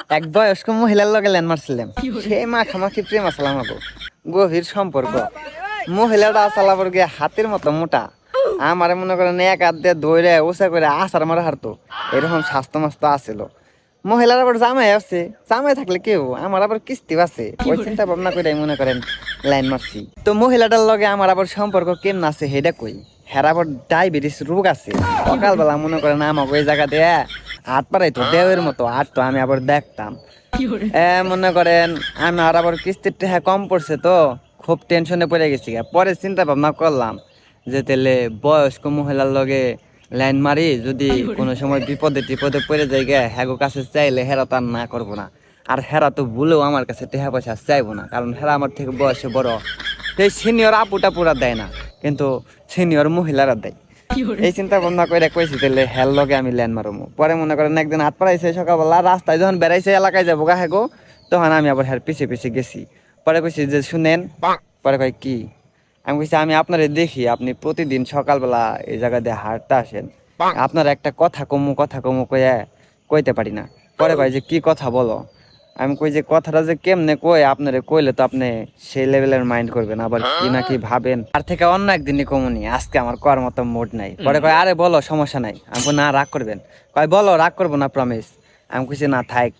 এক বয়স্ক মহিলার লগে ল্যান্ড মারছিলাম, সেই মাখামাখি প্রেম আসলাম আমাকে, গভীর সম্পর্ক। মহিলাটা চালাবার গিয়ে হাতের মতো মোটা, আমারে মনে করেন এক হাত দিয়ে দৌড়ে উঁচা করে আসার মারা হারতো, এরকম স্বাস্থ্য মাস্ত আসছিল। মহিলার আবার জামাই আছে, জামাই থাকলে কেউ আমার আবার কিস্তি আছে, ওই চিন্তা ভাবনা করে মনে করেন লাইন মারছি। তো মহিলাটার লগে আমার আবার সম্পর্ক কেমন আছে হেডা কই, হের আবার ডায়াবেটিস রোগ আছে। সকালবেলা মনে করেন আমাকে ওই জায়গা দিয়ে হাত পাড়াইতো দেওয়ের মতো হাত, তো আমি আবার দেখতাম। মনে করেন আমার আবার কিস্তির টাকা কম পড়ছে, তো খুব টেনশনে পড়ে গেছি। পরে চিন্তা ভাবনা করলাম যে তাহলে বয়স্ক মহিলার লগে লাইন মারি, যদি কোনো সময় বিপদে টিপদে পড়ে যাই গে হ্যাগো কাছে চাইলে হেরা তো আর না করবো না। আর হেরা তো ভুলেও আমার কাছে টাকা পয়সা চাইবো না, কারণ হেরা আমার থেকে বয়সে বড়। সেই সিনিয়র আপুটা পুরা দেয় না, কিন্তু সিনিয়র মহিলারা দেয়। এই চিন্তা ভাবনা করে কইছি তাহলে হেল লগে আমি ল্যান্ড মারবো। পরে মনে করেন একদিন হাত পাড়াইছে, সকালবেলা রাস্তায় যখন বেড়াইছে এলাকায় যাবো গা হেগো, তখন আমি আবার হের পিছিয়ে পিছিয়ে গেছি। পরে কইছি যে শুনেন, পরে কয় কি, আমি কইছি আমি আপনারে দেখি আপনি প্রতিদিন সকালবেলা এই জায়গা দিয়ে হাঁটতে আসেন, আপনার একটা কথা কমু কয়ে কইতে পারি না। পরে কয় যে কি কথা বলো। আমি কই যে কথাটা যে কেমনে কই আপনারে, কইলে তো আপনি সেই লেভেলের মাইন্ড করবেন, আবার কি না কি ভাবেন। আর থেকে অন্য একদিনই কমুনি, আজকে আমার করার মতো মুড নাই। পরে কয় আরে বলো, সমস্যা নাই। আমি কই না রাগ করবেন, কয় বলো রাগ করবো না প্রমিস। আমি কইছি না থাক,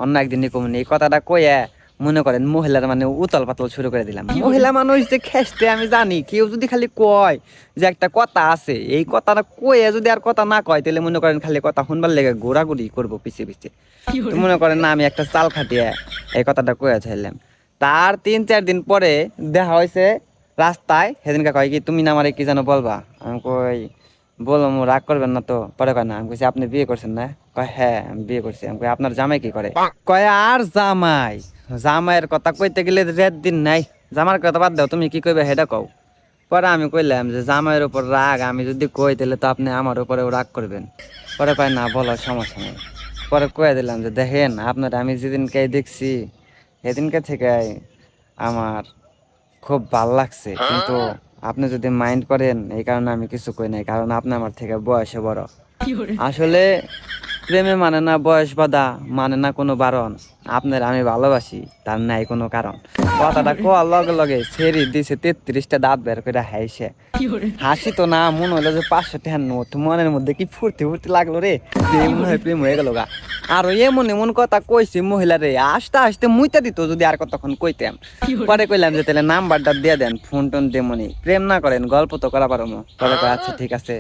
অন্য একদিনই কমুনি। এই কথাটা কয়ে মনে করেন মহিলার মানে উতল পাতল শুরু করে দিলাম। মহিলা মানুষ যে খেসতে আমি জানি, কেউ যদি খালি কয় যে একটা কথা আছে, এই কথাটা কয়ে যদি আর কথা না কয়, তাহলে মনে করেন খালি কথা শুনবার লেগে ঘোরাঘুরি করবো পিছিয়ে পিছিয়ে। তো মনে করেন না আমি একটা চাল খাটিয়ে এই কথাটা কয়ে চাইলাম। তার 3-4 দিন পরে দেখা হয়েছে রাস্তায়। সেদিনকে কয় কি তুমি না আমারে কি যেন বলবা। আমি কই বলো, রাগ করবেন না তো। পরে কয় না। আমি কইছি আপনি বিয়ে করছেন না? কয় হ্যাঁ আমি বিয়ে করছি। আমি কই আপনার জামাই কি করে? কয় আর জামাই, জামাইয়ের কথা কইতে গেলে রেত দিন নাই। জামার কথা বাদ দাও, তুমি কি কইবে সেটা কও। পরে আমি কইলাম যে জামাইয়ের উপর রাগ, আমি যদি কই তাহলে তো আপনি আমার উপরেও রাগ করবেন। পরে কয় না বলো, সমস্যা নেই। পরে কয়ে দিলাম যে দেখেন আপনার আমি যেদিনকে দেখছি সেদিনকে থেকে আমার খুব ভাল লাগছে, কিন্তু আপনি যদি মাইন্ড করেন এই কারণে আমি কিছু কই নাই, কারণ আপনি আমার থেকে বয়সে বড়। আসলে প্রেমে মানে না বয়স বাধা, মানে না কোনো বারণ। আপনার আমি ভালোবাসি, তার নাই কোনো কারণ। কথাটা কোয়ার লগে লগে ছেড়ে দিছে 33টা দাঁত বের করে হাসে। হাসি তো না, মনে হলো যে 500 টাকার নোট। মনের মধ্যে কি ফুর্তি ফুর্তি লাগলো রে, যে মনে হয় প্রেম হয়ে গেল গা। আর এমন এমন কথা কইছি মহিলারে, আসতে আসতে মুইতা দিত যদি আর কতক্ষণ কইতাম। পরে কইলাম যে তাহলে নাম্বারটা দিয়ে দেন, ফোন টোন দেমনি, প্রেম না করেন গল্প তো করা পারো। পরে কয় আচ্ছা ঠিক আছে।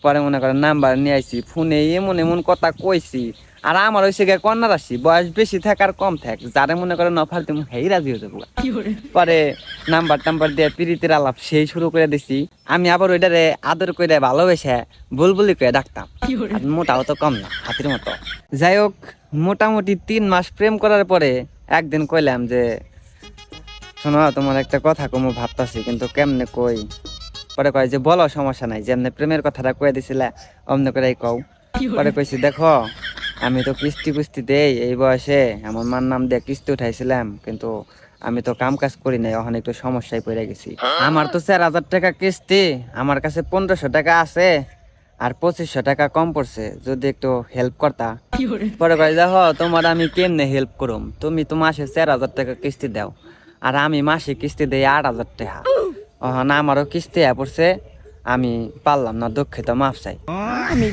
পরে মনে করেন নাম্বার নিয়ে আইছি, ফোনে এমন এমন কথা কইছি। আর আমার হয়েছে গিয়ে কন্যা রাশি, বয়স বেশি থাক আর কম থাক, যারে মনে করেন অফার তুমি হেই রাজি হয়ে যাবো। পরে নাম্বার টাম্বার দিয়ে পিরিতের আলাপ সেই শুরু করে দিছি। আমি আবার ওইটারে আদর করে ভালোবেসে বুলবুলি করে ডাকতাম। মোটাও তো কম না, হাতির মতো। যাই হোক, মোটামুটি 3 মাস প্রেম করার পরে একদিন কইলাম যে শোনো, তোমার একটা কথা কমু ভাবতাছি, কিন্তু কেমনে কই। পরে কয় যে বলো, সমস্যা নাই, যেমনি প্রেমের কথাটা কয়ে দিছিলে অমনি করে কও। পরে কইছি দেখো, আমি তো কিস্তি কুস্তি দেই, এই বয়সে আমার মার নাম দিয়ে কিস্তি উঠাইছিলাম, কিন্তু আমি তো কাম কাজ করি নাই, ওখানে একটু সমস্যায় পড়ে গেছি। আমার তো 4,000 টাকা কিস্তি, আমার কাছে 1500 টাকা আছে, আর 2500 টাকা কম পড়ছে, যদি একটু হেল্প করতা। পরে কয় দেখো, তোমার আমি কেমনে হেল্প করুম, তুমি তো মাসে 4,000 টাকা কিস্তি দাও, আর আমি মাসে কিস্তি দেই 8,000 টাকা। না আমারও কিস্তি পড়ছে, আমি পারলাম না, দুঃখিত, মাফ চাই। আমি